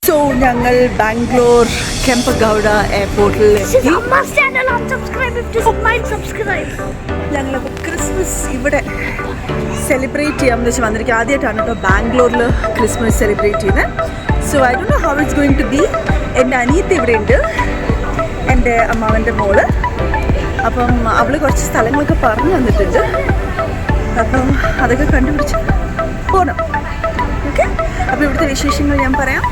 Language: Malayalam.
സോ ഞങ്ങൾ ബാംഗ്ലൂർ കെമ്പഗൌഡ എയർപോർട്ടിൽ ഞങ്ങൾ ക്രിസ്മസ് ഇവിടെ സെലിബ്രേറ്റ് ചെയ്യാമെന്ന് വെച്ച് വന്നിരിക്കുക. ആദ്യമായിട്ടാണ് കേട്ടോ ബാംഗ്ലൂരിൽ ക്രിസ്മസ് സെലിബ്രേറ്റ് ചെയ്യുന്നത്. So I don't know how it's going to be. എൻ്റെ അനിയത്തി ഇവിടെ ഉണ്ട്, എൻ്റെ അമ്മാവൻ്റെ മോള്. അപ്പം അവൾ കുറച്ച് സ്ഥലങ്ങളൊക്കെ പറഞ്ഞു തന്നിട്ടുണ്ട്. അപ്പം അതൊക്കെ കണ്ടുപിടിച്ച് പോകണം. ഓക്കെ, അപ്പോൾ ഇവിടുത്തെ വിശേഷങ്ങൾ ഞാൻ പറയാം.